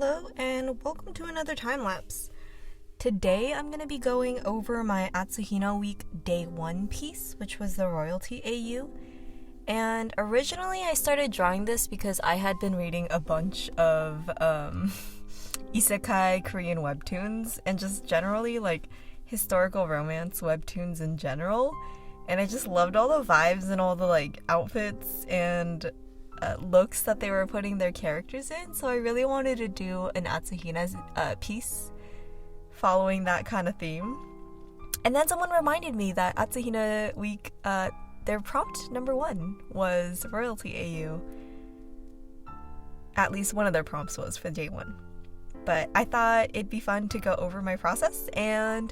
Hello and welcome to another time lapse. Today I'm going to be going over my Atsuhina week day 1 piece, which was the royalty AU. And originally I started drawing this because I had been reading a bunch of isekai Korean webtoons and just generally like historical romance webtoons in general. And I just loved all the vibes and all the like outfits and looks that they were putting their characters in, so I really wanted to do an Atsuhina piece following that kind of theme. And then someone reminded me that Atsuhina week, their prompt number 1 was royalty AU. At least one of their prompts was for day 1. But I thought it'd be fun to go over my process and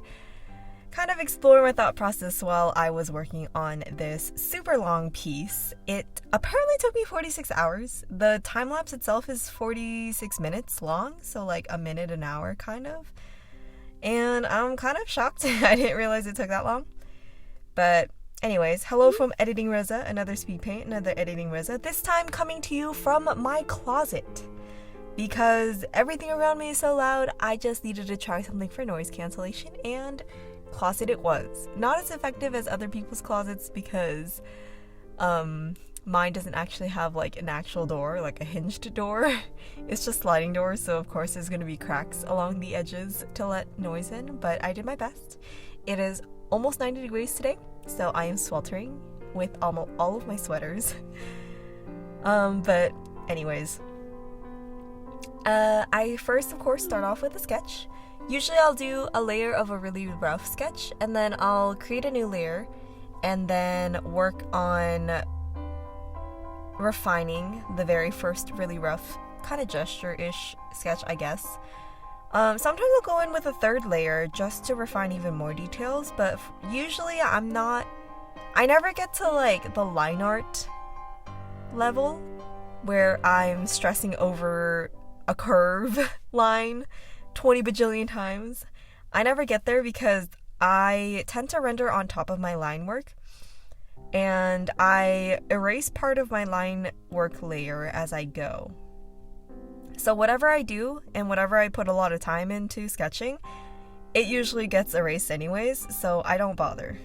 kind of explore my thought process while I was working on this super long piece. It apparently took me 46 hours. The time lapse itself is 46 minutes long, so like a minute an hour kind of. And I'm kind of shocked. I didn't realize it took that long. But anyways, hello from Editing Reza, another speedpaint, another Editing Reza. This time coming to you from my closet. Because everything around me is so loud, I just needed to try something for noise cancellation, and closet it was. Not as effective as other people's closets because mine doesn't actually have like an actual door, like a hinged door. It's just sliding doors, so of course there's going to be cracks along the edges to let noise in, but I did my best. It is almost 90 degrees today, so I am sweltering with almost all of my sweaters. But anyways, I first of course start off with a sketch. Usually I'll do a layer of a really rough sketch, and then I'll create a new layer and then work on refining the very first really rough kind of gesture-ish sketch, I guess. Sometimes I'll go in with a third layer just to refine even more details, but usually I never get to like the line art level where I'm stressing over a curve line 20 bajillion times. I never get there because I tend to render on top of my line work, and I erase part of my line work layer as I go. So whatever I do and whatever I put a lot of time into sketching, it usually gets erased anyways, so I don't bother.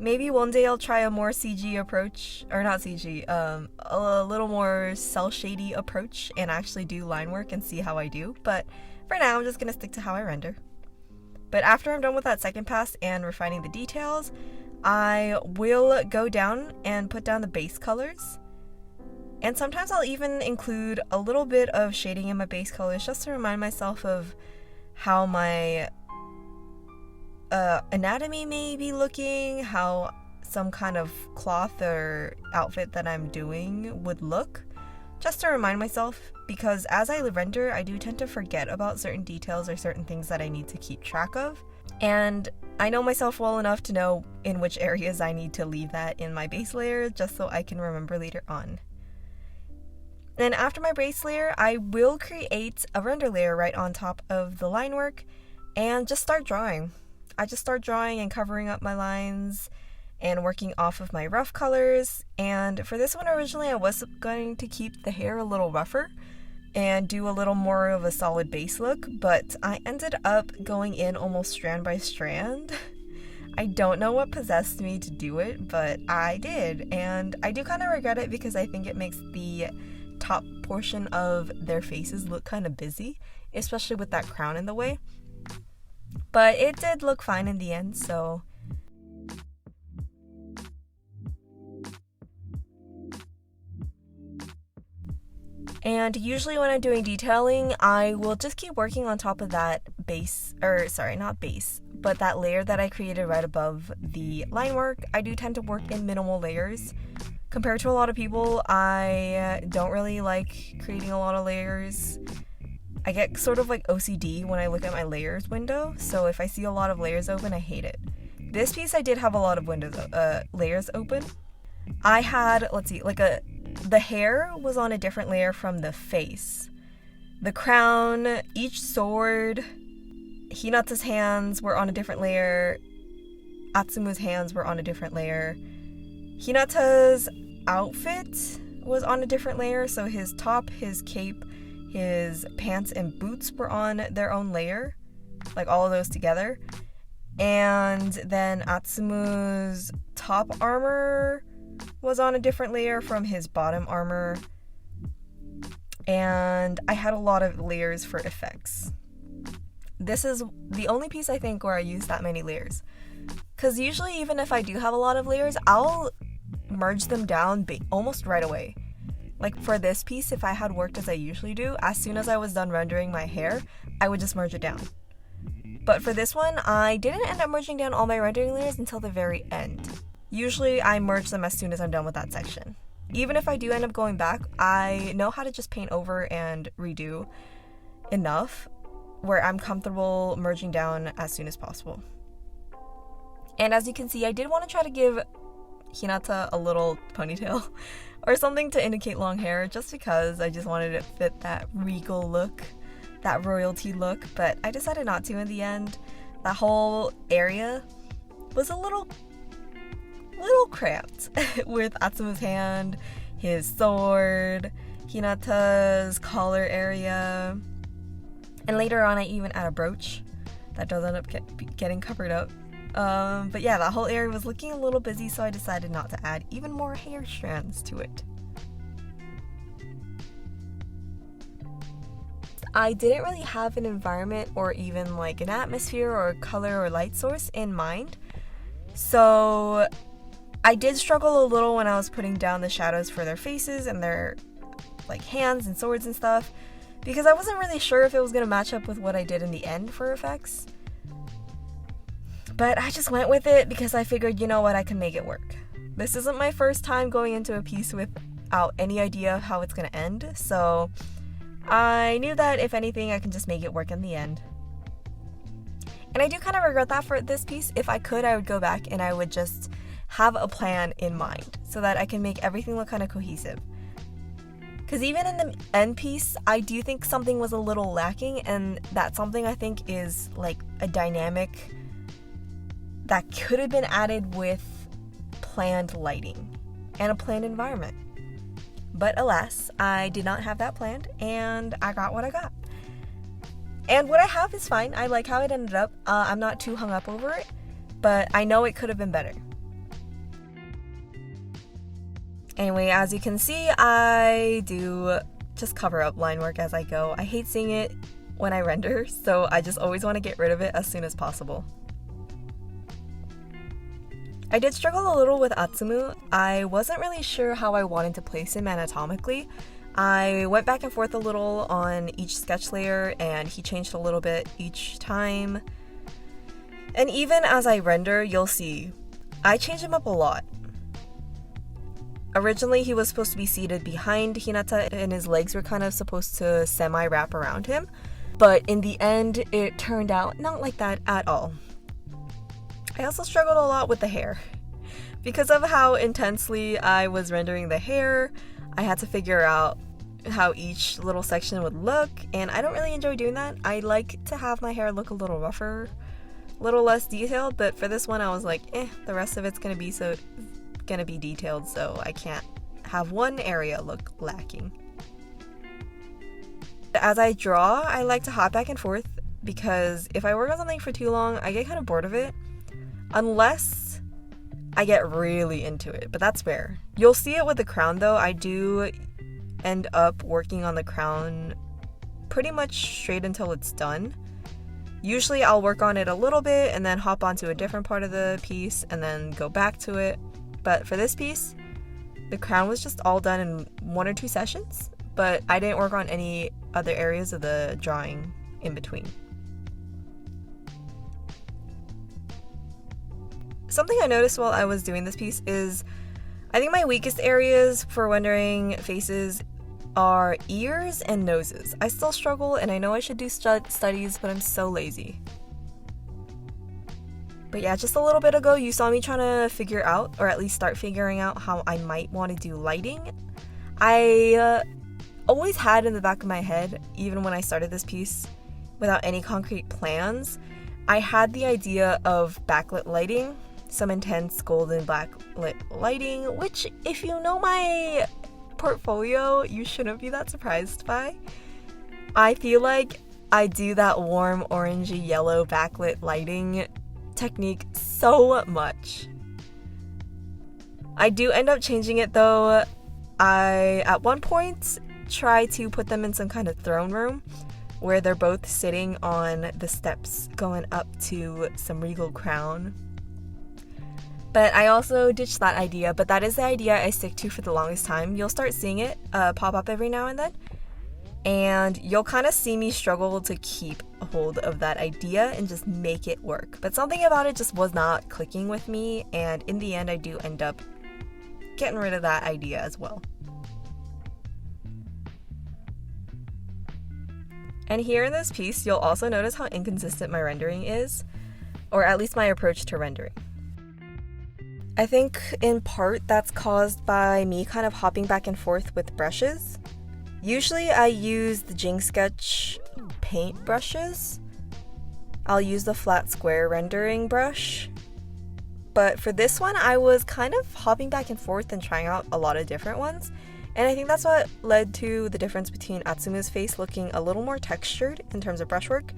Maybe one day I'll try a more CG approach, or not CG, a little more cel shady approach and actually do line work and see how I do. But for now, I'm just going to stick to how I render. But after I'm done with that second pass and refining the details, I will go down and put down the base colors. And sometimes I'll even include a little bit of shading in my base colors just to remind myself of how my anatomy may be looking, how some kind of cloth or outfit that I'm doing would look, just to remind myself, because as I render I do tend to forget about certain details or certain things that I need to keep track of, and I know myself well enough to know in which areas I need to leave that in my base layer just so I can remember later on. Then after my base layer, I will create a render layer right on top of the line work and just start drawing. I just start drawing and covering up my lines and working off of my rough colors. And for this one, originally I was going to keep the hair a little rougher and do a little more of a solid base look, but I ended up going in almost strand by strand. I don't know what possessed me to do it, but I did, and I do kind of regret it because I think it makes the top portion of their faces look kind of busy, especially with that crown in the way. But it did look fine in the end, so. And usually when I'm doing detailing, I will just keep working on top of that base, or sorry, not base, but that layer that I created right above the line work. I do tend to work in minimal layers. Compared to a lot of people, I don't really like creating a lot of layers. I get sort of like OCD when I look at my layers window, so if I see a lot of layers open, I hate it. This piece I did have a lot of layers open. I had, the hair was on a different layer from the face. The crown, each sword, Hinata's hands were on a different layer. Atsumu's hands were on a different layer. Hinata's outfit was on a different layer, so his top, his cape, his pants and boots were on their own layer, like all of those together. And then Atsumu's top armor was on a different layer from his bottom armor. And I had a lot of layers for effects. This is the only piece I think where I use that many layers. Because usually even if I do have a lot of layers, I'll merge them down almost right away. Like for this piece, if I had worked as I usually do, as soon as I was done rendering my hair, I would just merge it down. But for this one, I didn't end up merging down all my rendering layers until the very end. Usually I merge them as soon as I'm done with that section. Even if I do end up going back, I know how to just paint over and redo enough where I'm comfortable merging down as soon as possible. And as you can see, I did want to try to give Hinata a little ponytail or something to indicate long hair, just because I just wanted it to fit that regal look, that royalty look, but I decided not to in the end. That whole area was a little cramped with Atsumu's hand, his sword, Hinata's collar area, and later on I even add a brooch that does end up getting covered up. But yeah, that whole area was looking a little busy, so I decided not to add even more hair strands to it. I didn't really have an environment or even like an atmosphere or a color or light source in mind, so I did struggle a little when I was putting down the shadows for their faces and their like hands and swords and stuff, because I wasn't really sure if it was going to match up with what I did in the end for effects. But I just went with it because I figured, you know what, I can make it work. This isn't my first time going into a piece without any idea of how it's going to end, so I knew that if anything, I can just make it work in the end. And I do kind of regret that for this piece. If I could, I would go back and I would just have a plan in mind so that I can make everything look kind of cohesive. Because even in the end piece, I do think something was a little lacking, and that something I think is like a dynamic that could have been added with planned lighting and a planned environment. But alas, I did not have that planned, and I got what I got. And what I have is fine. I like how it ended up. I'm not too hung up over it, but I know it could have been better. Anyway, as you can see, I do just cover up line work as I go. I hate seeing it when I render, so I just always want to get rid of it as soon as possible. I did struggle a little with Atsumu. I wasn't really sure how I wanted to place him anatomically. I went back and forth a little on each sketch layer, and he changed a little bit each time. And even as I render, you'll see, I changed him up a lot. Originally, he was supposed to be seated behind Hinata, and his legs were kind of supposed to semi-wrap around him. But in the end, it turned out not like that at all. I also struggled a lot with the hair. Because of how intensely I was rendering the hair, I had to figure out how each little section would look, and I don't really enjoy doing that. I like to have my hair look a little rougher, a little less detailed, but for this one I was like, the rest of it's gonna be detailed, so I can't have one area look lacking. As I draw, I like to hop back and forth, because if I work on something for too long, I get kind of bored of it. Unless I get really into it, but that's rare. You'll see it with the crown though. I do end up working on the crown pretty much straight until it's done. Usually I'll work on it a little bit and then hop onto a different part of the piece and then go back to it. But for this piece, the crown was just all done in 1 or 2 sessions, but I didn't work on any other areas of the drawing in between. Something I noticed while I was doing this piece is I think my weakest areas for rendering faces are ears and noses. I still struggle, and I know I should do studies, but I'm so lazy. But yeah, just a little bit ago, you saw me trying to figure out, or at least start figuring out, how I might want to do lighting. I always had in the back of my head, even when I started this piece, without any concrete plans, I had the idea of backlit lighting. Some intense golden backlit lighting, which if you know my portfolio, you shouldn't be that surprised by. I feel like I do that warm orangey yellow backlit lighting technique so much. I do end up changing it though. I, at one point, try to put them in some kind of throne room where they're both sitting on the steps going up to some regal crown. But I also ditched that idea, but that is the idea I stick to for the longest time. You'll start seeing it pop up every now and then, and you'll kind of see me struggle to keep a hold of that idea and just make it work. But something about it just was not clicking with me, and in the end I do end up getting rid of that idea as well. And here in this piece, you'll also notice how inconsistent my rendering is, or at least my approach to rendering. I think in part that's caused by me kind of hopping back and forth with brushes. Usually I use the Jing Sketch paint brushes. I'll use the flat square rendering brush. But for this one, I was kind of hopping back and forth and trying out a lot of different ones. And I think that's what led to the difference between Atsuma's face looking a little more textured in terms of brushwork,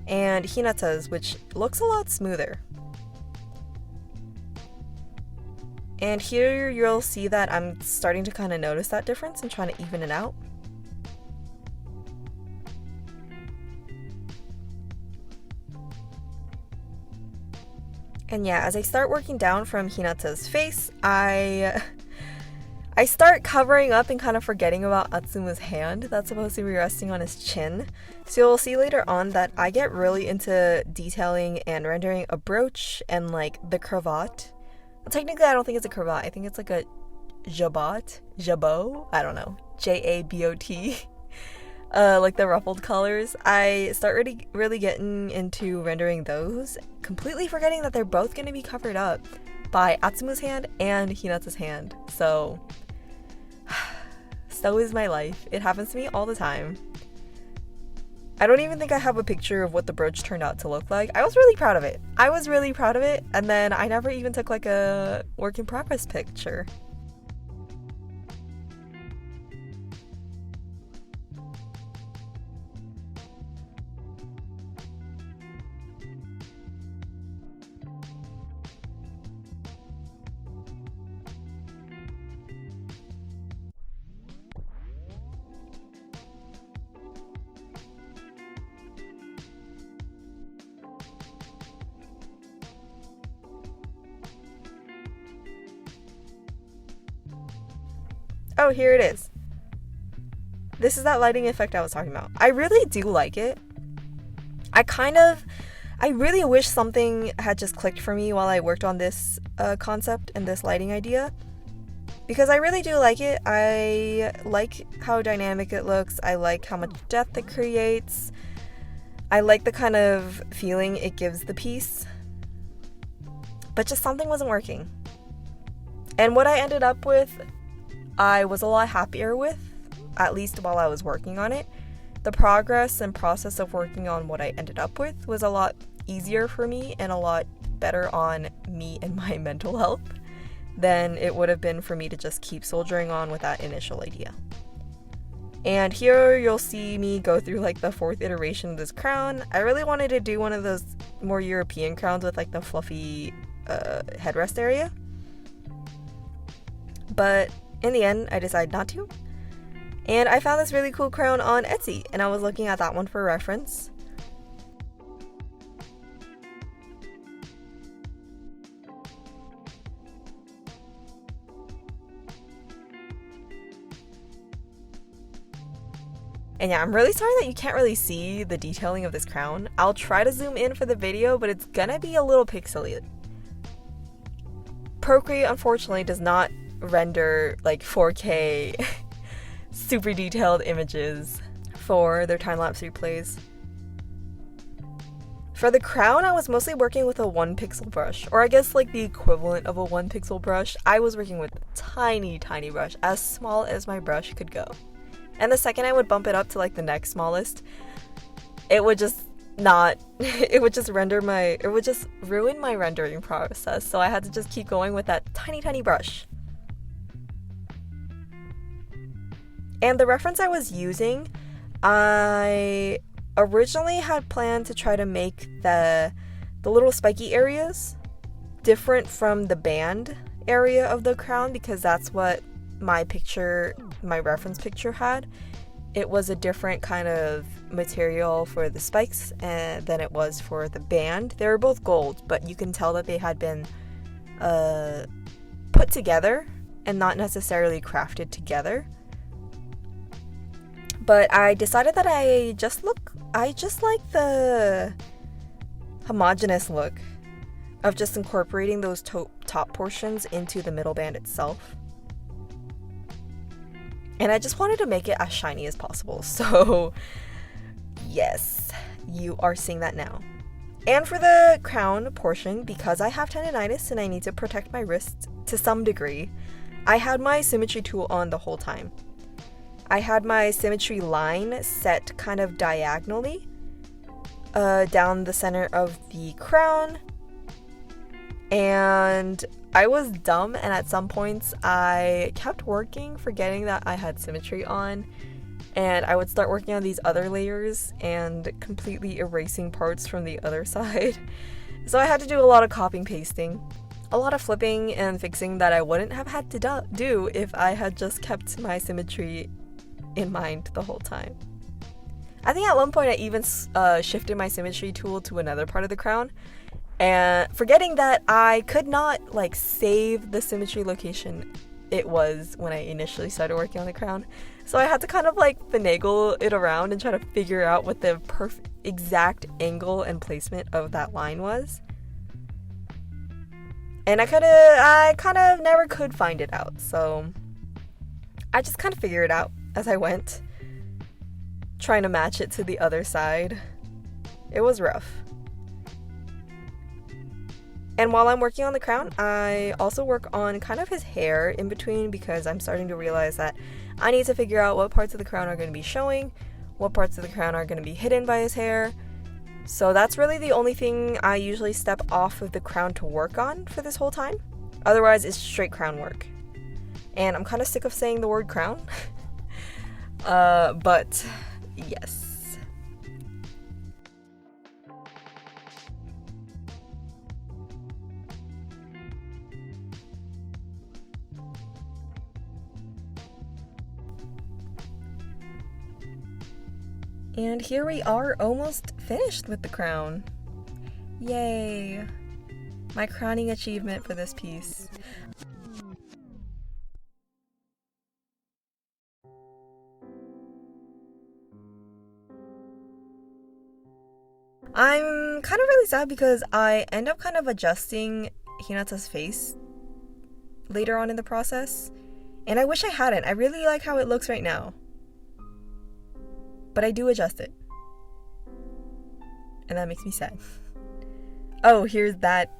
and Hinata's, which looks a lot smoother. And here you'll see that I'm starting to kind of notice that difference and trying to even it out. And yeah, as I start working down from Hinata's face, I start covering up and kind of forgetting about Atsuma's hand that's supposed to be resting on his chin. So you'll see later on that I get really into detailing and rendering a brooch and like the cravat. Well, technically I don't think it's a cravat, I think it's like a jabot, I don't know, J-A-B-O-T. Like the ruffled colors. I start really getting into rendering those, completely forgetting that they're both going to be covered up by Atsuma's hand and Hinata's hand. So is my life. It happens to me all the time. I don't even think I have a picture of what the brooch turned out to look like. I was really proud of it. And then I never even took like a work in progress picture. Oh, here it is. This is that lighting effect I was talking about. I really do like it. I really wish something had just clicked for me while I worked on this concept and this lighting idea. Because I really do like it. I like how dynamic it looks. I like how much depth it creates. I like the kind of feeling it gives the piece. But just something wasn't working. And what I ended up with, I was a lot happier with, at least while I was working on it. The progress and process of working on what I ended up with was a lot easier for me and a lot better on me and my mental health than it would have been for me to just keep soldiering on with that initial idea. And here you'll see me go through like the 4th iteration of this crown. I really wanted to do one of those more European crowns with like the fluffy headrest area. But in the end, I decided not to. And I found this really cool crown on Etsy, and I was looking at that one for reference. And yeah, I'm really sorry that you can't really see the detailing of this crown. I'll try to zoom in for the video, but it's gonna be a little pixely. Procreate, unfortunately, does not render like 4K super detailed images for their time-lapse replays. For the crown, I was mostly working with a 1 pixel brush, or I guess like the equivalent of a 1 pixel brush. I was working with a tiny brush, as small as my brush could go. And the second I would bump it up to like the next smallest, it would just ruin my rendering process. So I had to just keep going with that tiny brush. And the reference I was using, I originally had planned to try to make the little spiky areas different from the band area of the crown, because that's what my reference picture had. It was a different kind of material for the spikes than it was for the band. They were both gold, but you can tell that they had been put together and not necessarily crafted together. But I decided that I just like the homogeneous look of just incorporating those top portions into the middle band itself. And I just wanted to make it as shiny as possible. So yes, you are seeing that now. And for the crown portion, because I have tendonitis and I need to protect my wrist to some degree, I had my symmetry tool on the whole time. I had my symmetry line set kind of diagonally down the center of the crown. And I was dumb, and at some points I kept working, forgetting that I had symmetry on, and I would start working on these other layers and completely erasing parts from the other side. So I had to do a lot of copying, pasting, a lot of flipping and fixing that I wouldn't have had to do if I had just kept my symmetry in mind the whole time. I think at one point I even shifted my symmetry tool to another part of the crown, and forgetting that I could not save the symmetry location it was when I initially started working on the crown. So I had to kind of finagle it around and try to figure out what the perfect exact angle and placement of that line was. And I kind of never could find it out. So I just kind of figured it out as I went, trying to match it to the other side. It was rough. And while I'm working on the crown, I also work on kind of his hair in between, because I'm starting to realize that I need to figure out what parts of the crown are going to be showing, what parts of the crown are going to be hidden by his hair. So that's really the only thing I usually step off of the crown to work on for this whole time. Otherwise, it's straight crown work. And I'm kind of sick of saying the word crown. But yes. And here we are, almost finished with the crown. Yay! My crowning achievement for this piece. I'm kind of really sad because I end up kind of adjusting Hinata's face later on in the process. And I wish I hadn't. I really like how it looks right now. But I do adjust it. And that makes me sad. Oh, here's that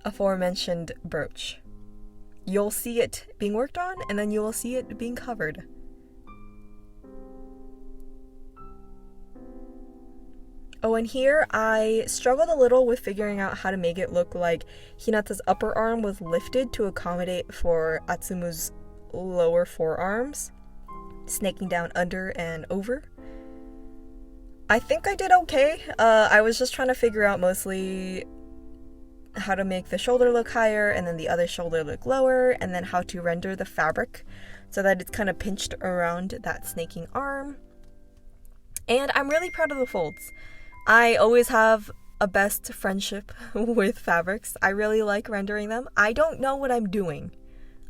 aforementioned brooch. You'll see it being worked on, and then you will see it being covered. Oh, and here I struggled a little with figuring out how to make it look like Hinata's upper arm was lifted to accommodate for Atsumu's lower forearms, snaking down under and over. I think I did okay. I was just trying to figure out mostly how to make the shoulder look higher and then the other shoulder look lower, and then how to render the fabric so that it's kind of pinched around that snaking arm. And I'm really proud of the folds. I always have a best friendship with fabrics. I really like rendering them. I don't know what I'm doing.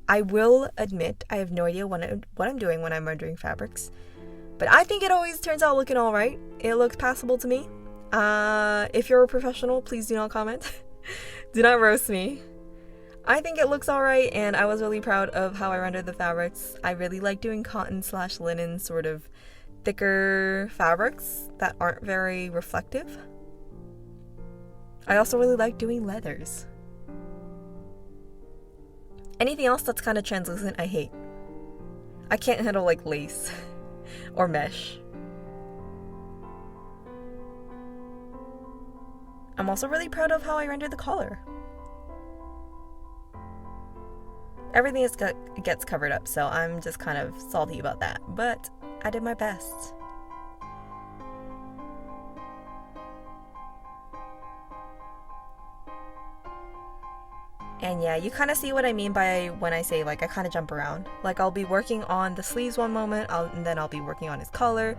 I will admit I have no idea what I'm doing when I'm rendering fabrics. But I think it always turns out looking alright. It looks passable to me. If you're a professional, please do not comment. Do not roast me. I think it looks alright, and I was really proud of how I rendered the fabrics. I really like doing cotton/linen sort of thicker fabrics that aren't very reflective. I also really like doing leathers. Anything else that's kind of translucent, I hate. I can't handle lace or mesh. I'm also really proud of how I rendered the collar. Everything gets covered up, so I'm just kind of salty about that, but I did my best. And yeah, you kind of see what I mean by when I say like I kind of jump around. Like I'll be working on the sleeves one moment, and then I'll be working on his collar,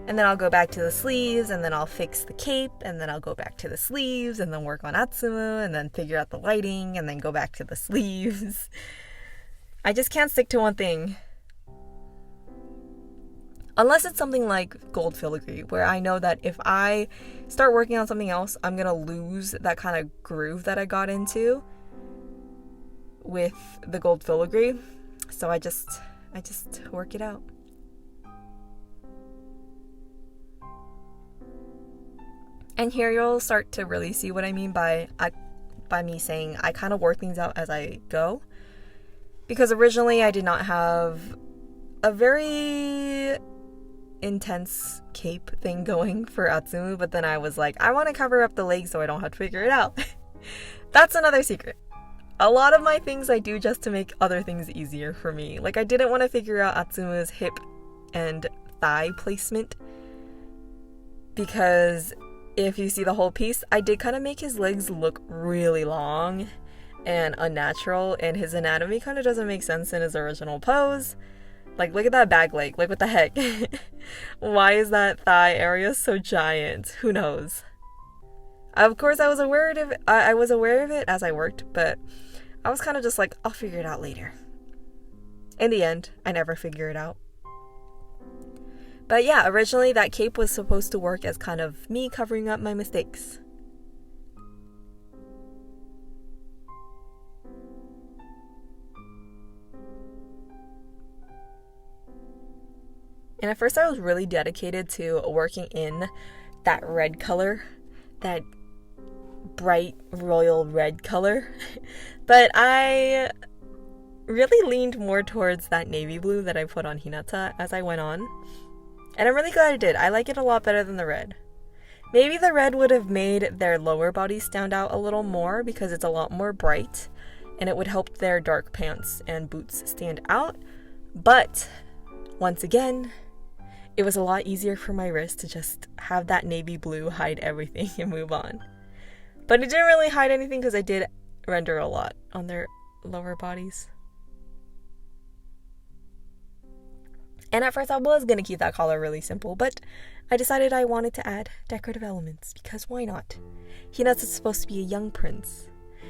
and then I'll go back to the sleeves, and then I'll fix the cape, and then I'll go back to the sleeves, and then work on Atsumu, and then figure out the lighting, and then go back to the sleeves. I just can't stick to one thing. Unless it's something like gold filigree, where I know that if I start working on something else, I'm gonna lose that kind of groove that I got into with the gold filigree. So I just work it out. And here you'll start to really see what I mean by me saying I kind of work things out as I go. Because originally I did not have a very intense cape thing going for Atsumu, but then I was like, I want to cover up the legs so I don't have to figure it out. That's another secret. A lot of my things I do just to make other things easier for me. Like I didn't want to figure out Atsumu's hip and thigh placement, because if you see the whole piece, I did kind of make his legs look really long and unnatural, and his anatomy kind of doesn't make sense in his original pose. Like, look at that back leg. Like, what the heck? Why is that thigh area so giant? Who knows? Of course, I was aware of it. I was aware of it as I worked, but I was kind of just like, I'll figure it out later. In the end, I never figure it out. But yeah, originally that cape was supposed to work as kind of me covering up my mistakes. And at first I was really dedicated to working in that red color, that bright royal red color. But I really leaned more towards that navy blue that I put on Hinata as I went on. And I'm really glad I did. I like it a lot better than the red. Maybe the red would have made their lower body stand out a little more because it's a lot more bright, and it would help their dark pants and boots stand out. But once again, it was a lot easier for my wrist to just have that navy blue hide everything and move on. But it didn't really hide anything because I did render a lot on their lower bodies. And at first I was going to keep that collar really simple, but I decided I wanted to add decorative elements, because why not? Hinata's supposed to be a young prince.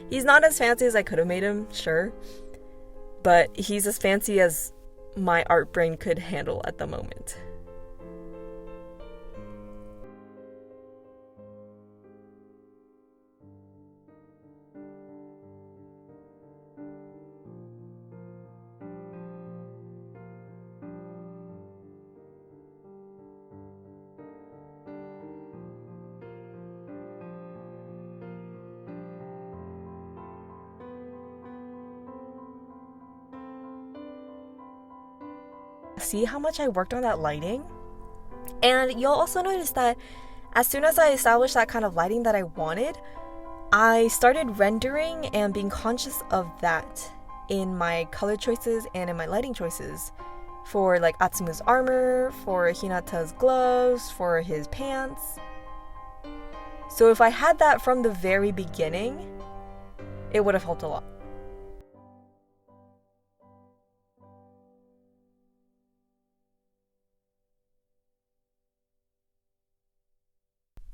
He's not as fancy as I could have made him, sure, but he's as fancy as my art brain could handle at the moment. See how much I worked on that lighting? And you'll also notice that as soon as I established that kind of lighting that I wanted, I started rendering and being conscious of that in my color choices and in my lighting choices for like Atsumu's armor, for Hinata's gloves, for his pants. So if I had that from the very beginning, it would have helped a lot.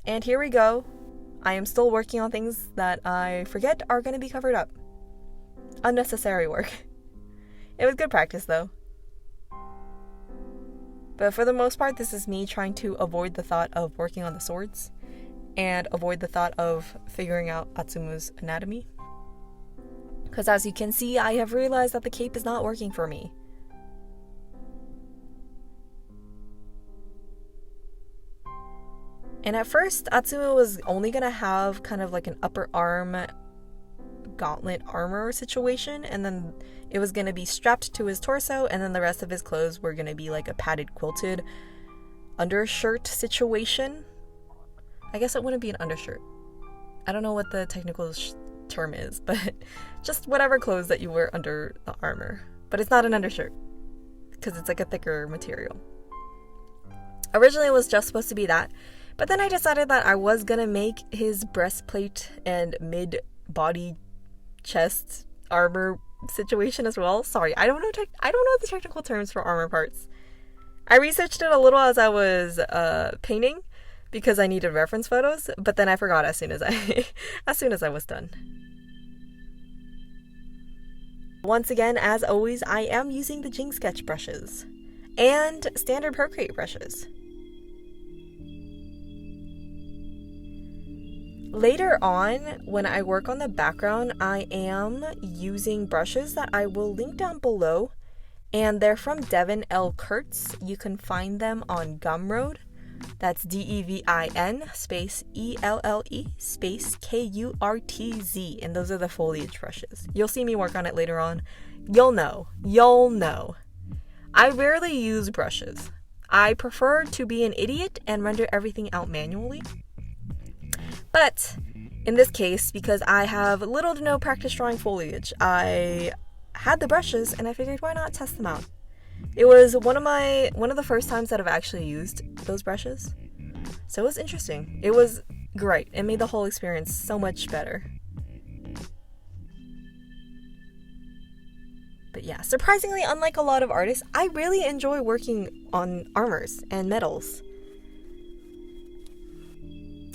And here we go. I am still working on things that I forget are going to be covered up. Unnecessary work. It was good practice though. But for the most part, this is me trying to avoid the thought of working on the swords and avoid the thought of figuring out Atsumu's anatomy. Because as you can see, I have realized that the cape is not working for me. And at first, Atsumu was only going to have kind of like an upper arm gauntlet armor situation, and then it was going to be strapped to his torso, and then the rest of his clothes were going to be like a padded quilted undershirt situation. I guess it wouldn't be an undershirt. I don't know what the technical term is, but just whatever clothes that you wear under the armor. But it's not an undershirt, because it's like a thicker material. Originally it was just supposed to be that, but then I decided that I was gonna make his breastplate and mid-body chest armor situation as well. Sorry, I don't know the technical terms for armor parts. I researched it a little as I was painting because I needed reference photos, but then I forgot as soon as I was done. Once again, as always, I am using the Jing sketch brushes and standard Procreate brushes. Later on, when I work on the background, I am using brushes that I will link down below, and they're from Devin L. Kurtz. You can find them on Gumroad. That's DEVIN space ELLE space KURTZ, and those are the foliage brushes. You'll see me work on it later on. You'll know. I rarely use brushes. I prefer to be an idiot and render everything out manually. But in this case, because I have little to no practice drawing foliage, I had the brushes and I figured why not test them out. It was one of the first times that I've actually used those brushes. So it was interesting. It was great. It made the whole experience so much better. But yeah, surprisingly, unlike a lot of artists, I really enjoy working on armors and metals.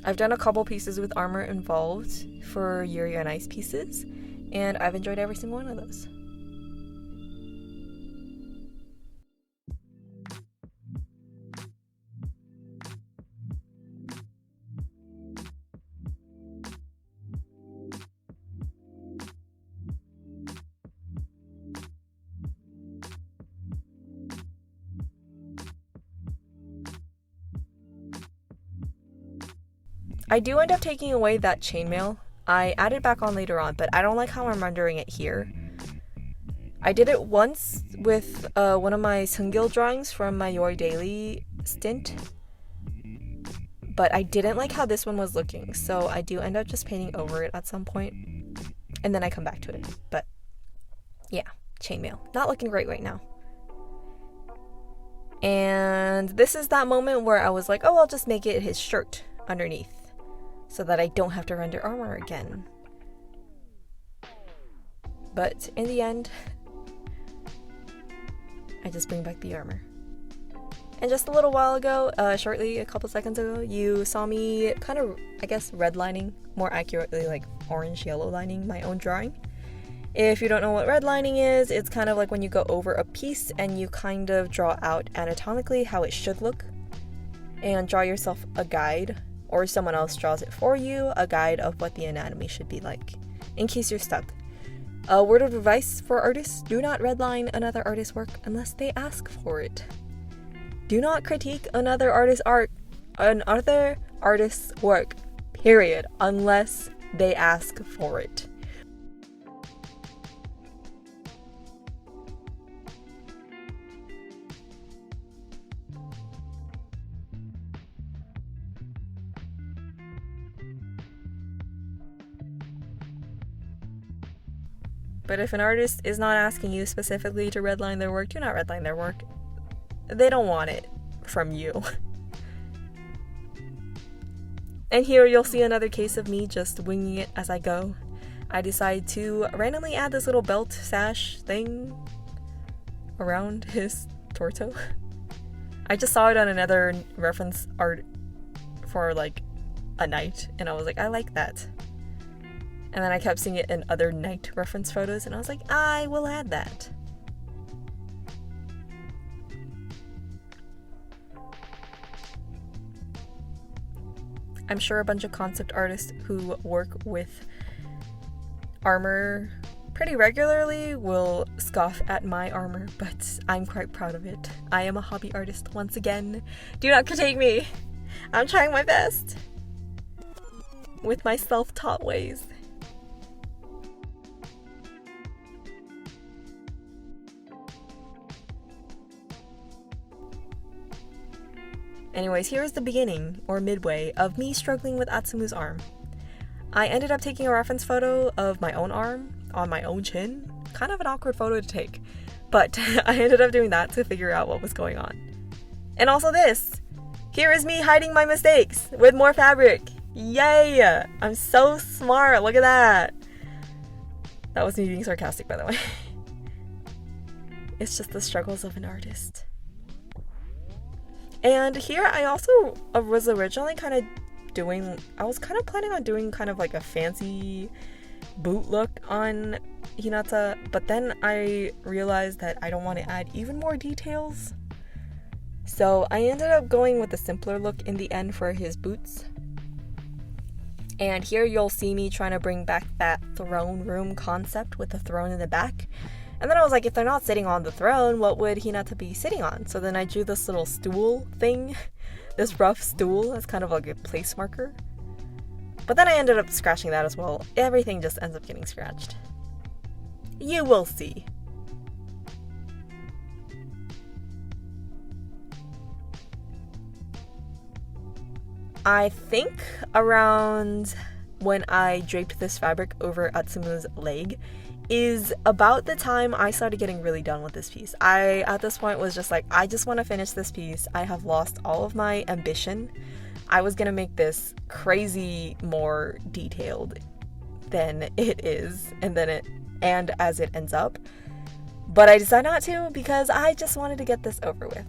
I've done a couple pieces with armor involved for Yuri on Ice pieces, and I've enjoyed every single one of those. I do end up taking away that chainmail. I add it back on later on, but I don't like how I'm rendering it here. I did it once with one of my Seungil drawings from my Your Daily stint, but I didn't like how this one was looking, so I do end up just painting over it at some point, and then I come back to it. But yeah, chainmail. Not looking great right now. And this is that moment where I was like, oh, I'll just make it his shirt underneath, so that I don't have to render armor again. But in the end, I just bring back the armor. And just a little while ago, shortly a couple seconds ago, you saw me kind of, I guess, redlining, more accurately like orange-yellow lining my own drawing. If you don't know what redlining is, it's kind of like when you go over a piece and you kind of draw out anatomically how it should look and draw yourself a guide, or someone else draws it for you, a guide of what the anatomy should be like, in case you're stuck. A word of advice for artists: do not redline another artist's work unless they ask for it. Do not critique another artist's work, period, unless they ask for it. But if an artist is not asking you specifically to redline their work, do not redline their work. They don't want it from you. And here you'll see another case of me just winging it as I go. I decide to randomly add this little belt sash thing around his torso. I just saw it on another reference art for like a night, and I was like, I like that. And then I kept seeing it in other night reference photos, and I was like, I will add that. I'm sure a bunch of concept artists who work with armor pretty regularly will scoff at my armor, but I'm quite proud of it. I am a hobby artist once again. Do not critique me. I'm trying my best with my self-taught ways. Anyways, here's the beginning, or midway, of me struggling with Atsumu's arm. I ended up taking a reference photo of my own arm on my own chin. Kind of an awkward photo to take, but I ended up doing that to figure out what was going on. And also this! Here is me hiding my mistakes with more fabric! Yay! I'm so smart, look at that! That was me being sarcastic, by the way. It's just the struggles of an artist. And here I also was originally I was kind of planning on doing kind of like a fancy boot look on Hinata, but then I realized that I don't want to add even more details. So I ended up going with a simpler look in the end for his boots. And here you'll see me trying to bring back that throne room concept with the throne in the back. And then I was like, if they're not sitting on the throne, what would Hinata be sitting on? So then I drew this little stool thing, this rough stool as kind of like a place marker. But then I ended up scratching that as well. Everything just ends up getting scratched. You will see. I think around when I draped this fabric over Atsuma's leg is about the time I started getting really done with this piece. I, at this point, was just like, I just want to finish this piece. I have lost all of my ambition. I was gonna make this crazy more detailed than it is, and as it ends up. But I decided not to because I just wanted to get this over with.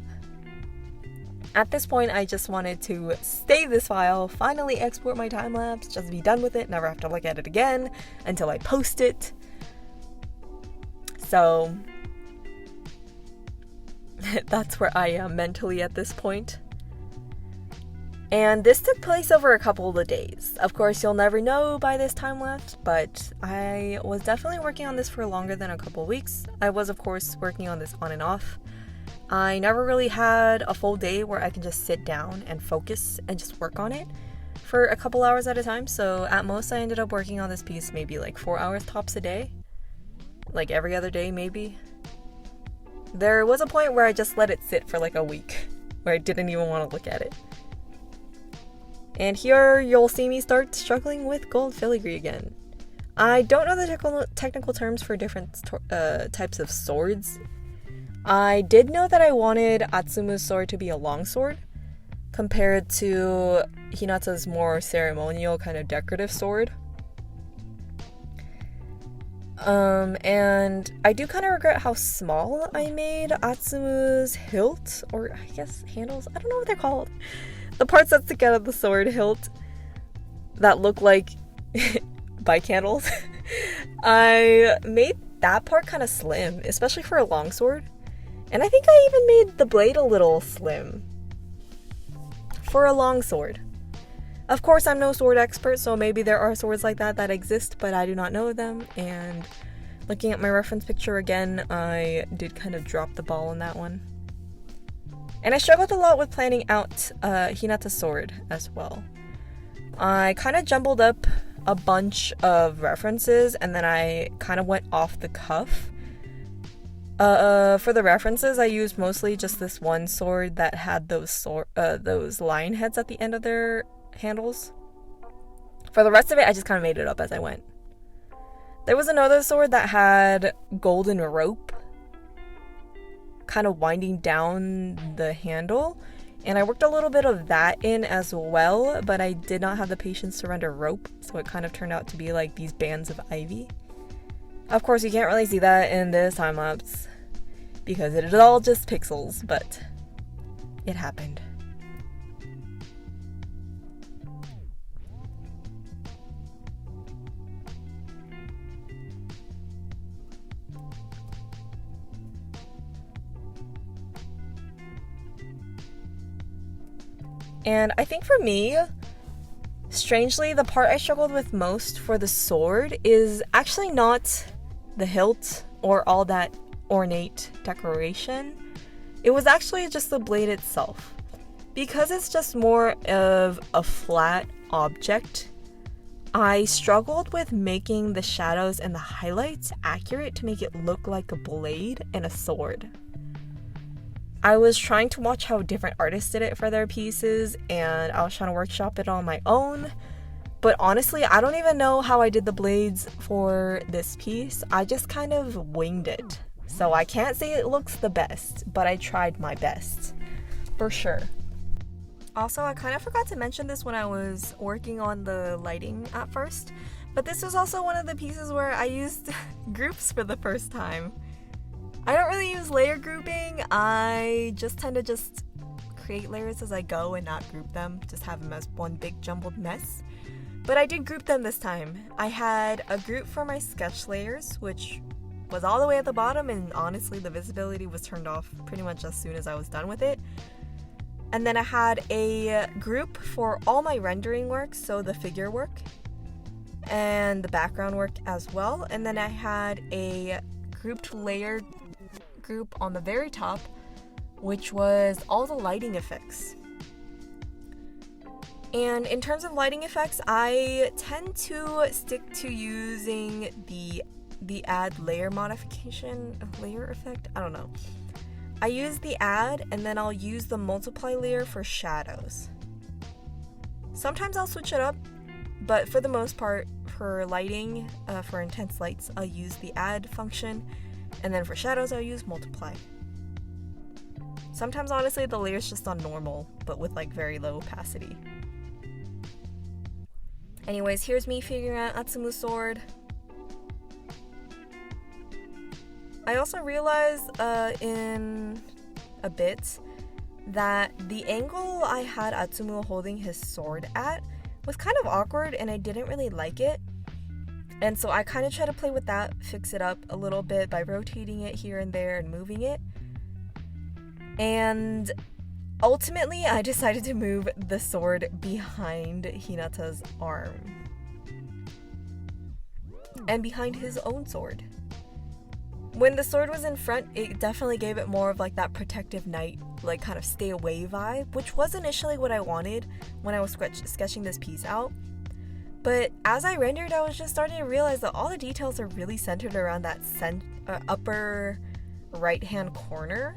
At this point, I just wanted to save this file, finally export my time-lapse, just be done with it, never have to look at it again until I post it. So that's where I am mentally at this point. And this took place over a couple of days. Of course, you'll never know by this time lapse, but I was definitely working on this for longer than a couple of weeks. I was, of course, working on this on and off. I never really had a full day where I can just sit down and focus and just work on it for a couple hours at a time. So at most, I ended up working on this piece maybe like 4 hours tops a day. Like every other day, maybe. There was a point where I just let it sit for like a week, where I didn't even want to look at it. And here you'll see me start struggling with gold filigree again. I don't know the technical terms for different types of swords. I did know that I wanted Atsuma's sword to be a long sword, compared to Hinata's more ceremonial kind of decorative sword. And I do kind of regret how small I made Atsuma's hilt, or I guess handles, I don't know what they're called. The parts that stick out of the sword hilt that look like bike handles. I made that part kind of slim, especially for a long sword. And I think I even made the blade a little slim for a long sword. Of course, I'm no sword expert, so maybe there are swords like that exist, but I do not know them. And looking at my reference picture again, I did kind of drop the ball on that one. And I struggled a lot with planning out Hinata's sword as well. I kind of jumbled up a bunch of references, and then I kind of went off the cuff. For the references, I used mostly just this one sword that had those lion heads at the end of their handles. For the rest of it, I just kind of made it up as I went. There was another sword that had golden rope kind of winding down the handle, and I worked a little bit of that in as well, but I did not have the patience to render rope, so it kind of turned out to be like these bands of ivy. Of course, you can't really see that in this time lapse because it is all just pixels, but it happened. And I think for me, strangely, the part I struggled with most for the sword is actually not the hilt or all that ornate decoration. It was actually just the blade itself. Because it's just more of a flat object, I struggled with making the shadows and the highlights accurate to make it look like a blade and a sword. I was trying to watch how different artists did it for their pieces, and I was trying to workshop it on my own. But honestly, I don't even know how I did the blades for this piece. I just kind of winged it. So I can't say it looks the best, but I tried my best. For sure. Also, I kind of forgot to mention this when I was working on the lighting at first, But this was also one of the pieces where I used groups for the first time. I don't really use layer grouping. I just tend to just create layers as I go and not group them, just have them as one big jumbled mess. But I did group them this time. I had a group for my sketch layers, which was all the way at the bottom, and honestly the visibility was turned off pretty much as soon as I was done with it. And then I had a group for all my rendering work, so the figure work and the background work as well. And then I had a grouped layer group on the very top, which was all the lighting effects. And in terms of lighting effects, I tend to stick to using the add layer modification, layer effect, I don't know. I use the add, and then I'll use the multiply layer for shadows. Sometimes I'll switch it up, but for the most part, for lighting, for intense lights, I'll use the add function, and then for shadows, I'll use multiply. Sometimes, honestly, the layer's just on normal, but with like very low opacity. Anyways, here's me figuring out Atsumu sword. I also realized in a bit that the angle I had Atsumu holding his sword at was kind of awkward and I didn't really like it. And so I kind of tried to play with that, fix it up a little bit by rotating it here and there and moving it. And ultimately, I decided to move the sword behind Hinata's arm and behind his own sword. When the sword was in front, it definitely gave it more of like that protective knight, like kind of stay away vibe, which was initially what I wanted when I was sketching this piece out. But as I rendered, I was just starting to realize that all the details are really centered around that upper right-hand corner.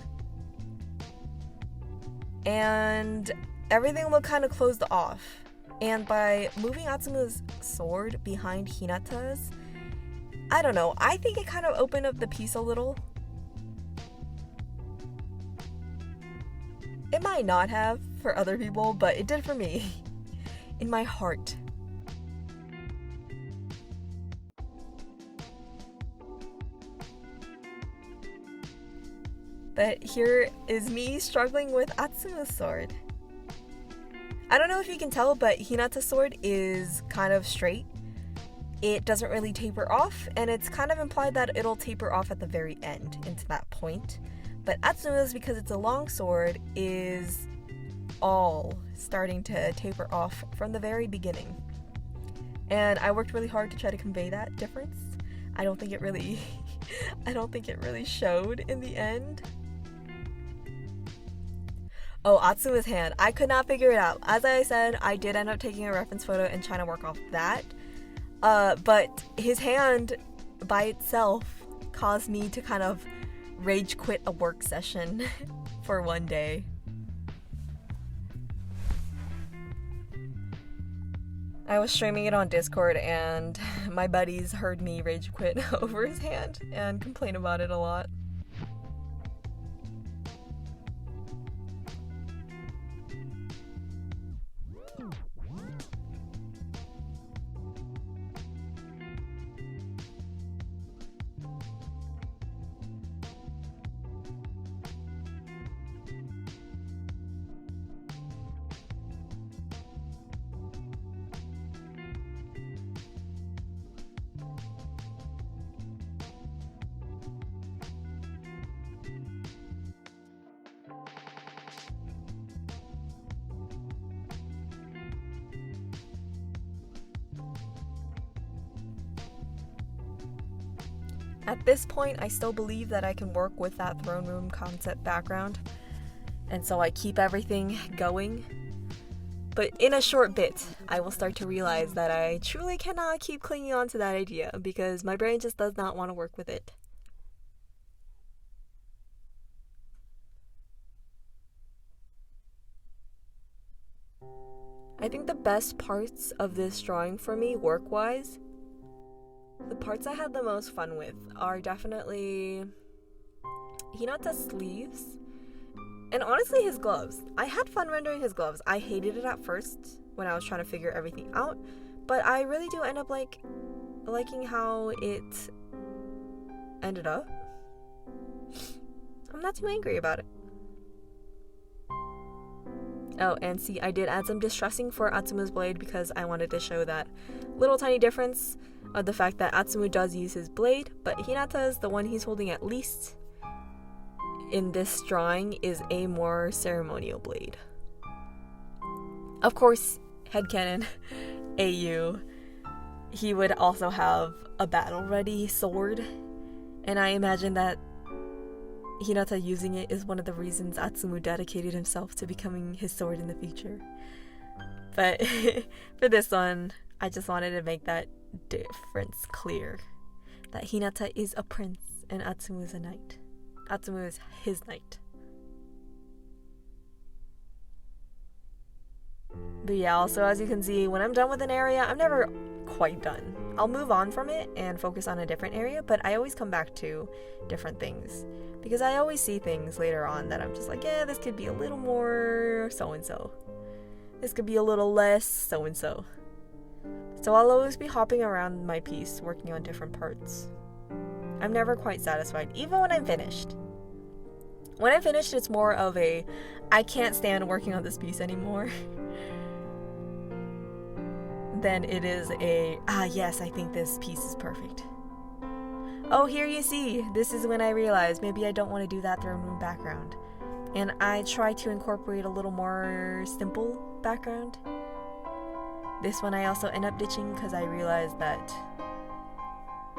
And everything looked kind of closed off. And by moving Atsumu's sword behind Hinata's, I don't know, I think it kind of opened up the piece a little. It might not have for other people, but it did for me. In my heart. But here is me struggling with Atsumu's sword. I don't know if you can tell, but Hinata's sword is kind of straight. It doesn't really taper off, and it's kind of implied that it'll taper off at the very end into that point. But Atsumu's, because it's a long sword, is all starting to taper off from the very beginning. And I worked really hard to try to convey that difference. I don't think it really showed in the end. Oh, Atsuma's hand. I could not figure it out. As I said, I did end up taking a reference photo and trying to work off that. But his hand by itself caused me to kind of rage quit a work session for one day. I was streaming it on Discord and my buddies heard me rage quit over his hand and complain about it a lot. At this point, I still believe that I can work with that throne room concept background, and so I keep everything going. But in a short bit, I will start to realize that I truly cannot keep clinging on to that idea because my brain just does not want to work with it. I think the best parts of this drawing for me, work-wise, the parts I had the most fun with are definitely Hinata's sleeves and honestly his gloves. I had fun rendering his gloves. I hated it at first when I was trying to figure everything out, but I really do end up liking how it ended up. I'm not too angry about it. Oh, and see, I did add some distressing for Atsuma's blade because I wanted to show that little tiny difference of the fact that Atsumu does use his blade, but Hinata's, the one he's holding at least in this drawing, is a more ceremonial blade. Of course, headcanon, AU, he would also have a battle-ready sword, and I imagine that Hinata using it is one of the reasons Atsumu dedicated himself to becoming his sword in the future. But for this one, I just wanted to make that difference clear. That Hinata is a prince and Atsumu is a knight. Atsumu is his knight. But yeah, also as you can see, when I'm done with an area, I'm never quite done. I'll move on from it and focus on a different area, but I always come back to different things. Because I always see things later on that I'm just like, yeah, this could be a little more so-and-so. This could be a little less so-and-so. So I'll always be hopping around my piece, working on different parts. I'm never quite satisfied, even when I'm finished. When I'm finished, it's more of a, I can't stand working on this piece anymore. Then it is a, yes, I think this piece is perfect. Oh, here you see, this is when I realized maybe I don't want to do that throne room background. And I try to incorporate a little more simple background. This one I also end up ditching because I realized that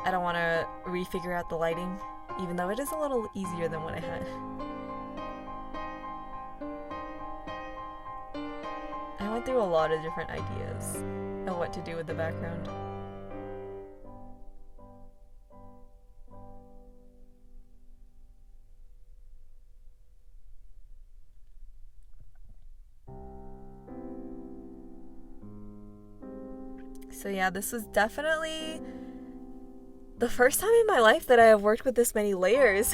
I don't want to refigure out the lighting, even though it is a little easier than what I had. I went through a lot of different ideas of what to do with the background. So yeah, this was definitely the first time in my life that I have worked with this many layers.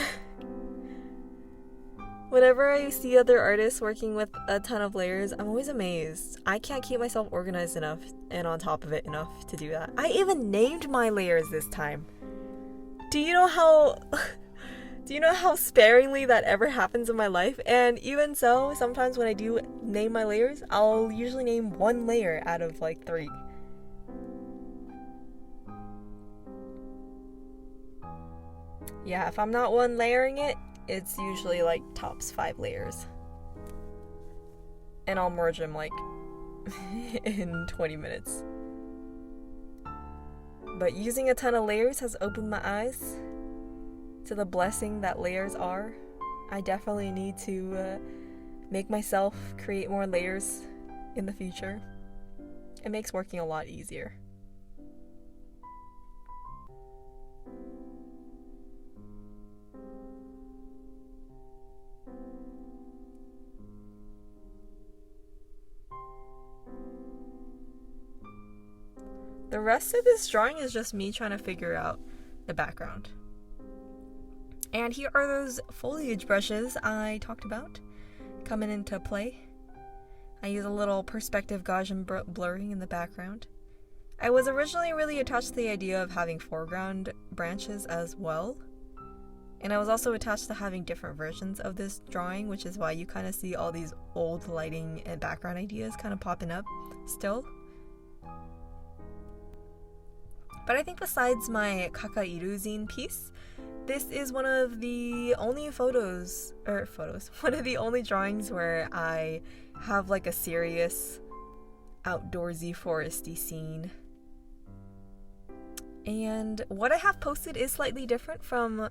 Whenever I see other artists working with a ton of layers, I'm always amazed. I can't keep myself organized enough and on top of it enough to do that. I even named my layers this time. Do you know how sparingly that ever happens in my life? And even so, sometimes when I do name my layers, I'll usually name one layer out of like 3. Yeah, if I'm not one layering it, it's usually like tops 5 layers. And I'll merge them like in 20 minutes. But using a ton of layers has opened my eyes to the blessing that layers are. I definitely need to make myself create more layers in the future. It makes working a lot easier. The rest of this drawing is just me trying to figure out the background. And here are those foliage brushes I talked about coming into play. I use a little perspective Gaussian blurring in the background. I was originally really attached to the idea of having foreground branches as well. And I was also attached to having different versions of this drawing, which is why you kind of see all these old lighting and background ideas kind of popping up still. But I think besides my Kakairu zine piece, this is one of the only one of the only drawings where I have like a serious outdoorsy foresty scene. And what I have posted is slightly different from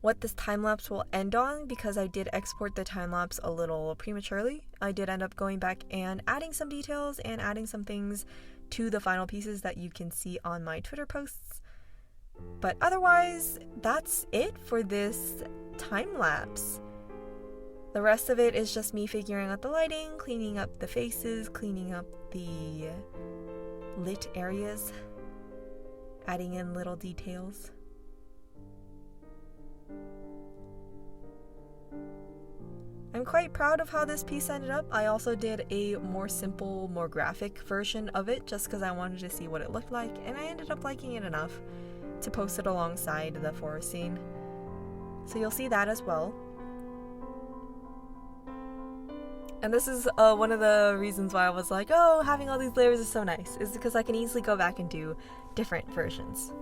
what this time-lapse will end on because I did export the time-lapse a little prematurely. I did end up going back and adding some details and adding some things to the final pieces that you can see on my Twitter posts. But otherwise, that's it for this time-lapse. The rest of it is just me figuring out the lighting, cleaning up the faces, cleaning up the lit areas, adding in little details. I'm quite proud of how this piece ended up. I also did a more simple, more graphic version of it just because I wanted to see what it looked like, and I ended up liking it enough to post it alongside the forest scene. So you'll see that as well. And this is one of the reasons why I was like, oh, having all these layers is so nice, is because I can easily go back and do different versions.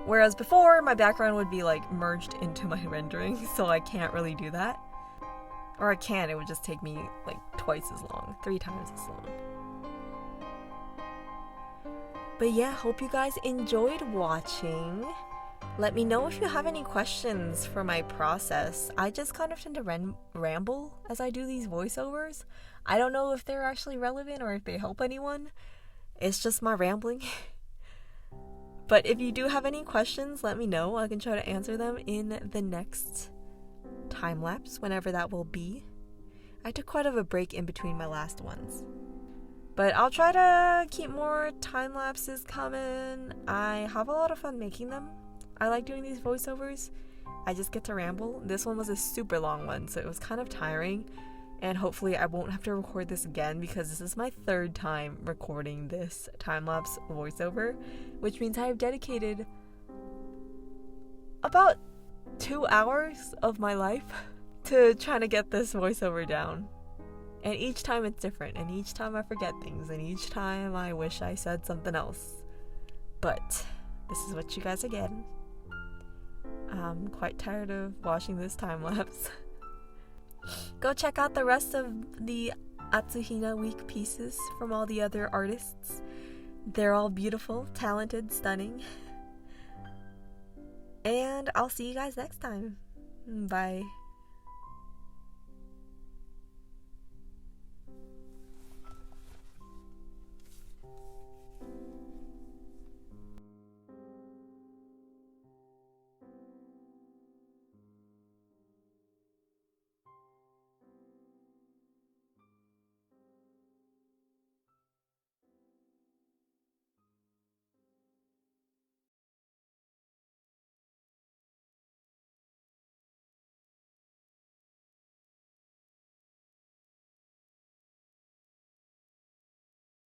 Whereas before, my background would be like merged into my rendering, so I can't really do that. Or I can, it would just take me like twice as long, 3 times as long. But yeah, hope you guys enjoyed watching. Let me know if you have any questions for my process. I just kind of tend to ramble as I do these voiceovers. I don't know if they're actually relevant or if they help anyone. It's just my rambling. But if you do have any questions, let me know. I can try to answer them in the next time lapse, whenever that will be. I took quite of a break in between my last ones. But I'll try to keep more time lapses coming. I have a lot of fun making them. I like doing these voiceovers. I just get to ramble. This one was a super long one, so it was kind of tiring. And hopefully I won't have to record this again because this is my 3rd time recording this time-lapse voiceover, which means I have dedicated about 2 hours of my life to trying to get this voiceover down. And each time it's different, and each time I forget things, and each time I wish I said something else. But this is what you guys are getting. I'm quite tired of watching this time-lapse. Go check out the rest of the Atsuhina week pieces from all the other artists. They're all beautiful, talented, stunning. And I'll see you guys next time. Bye.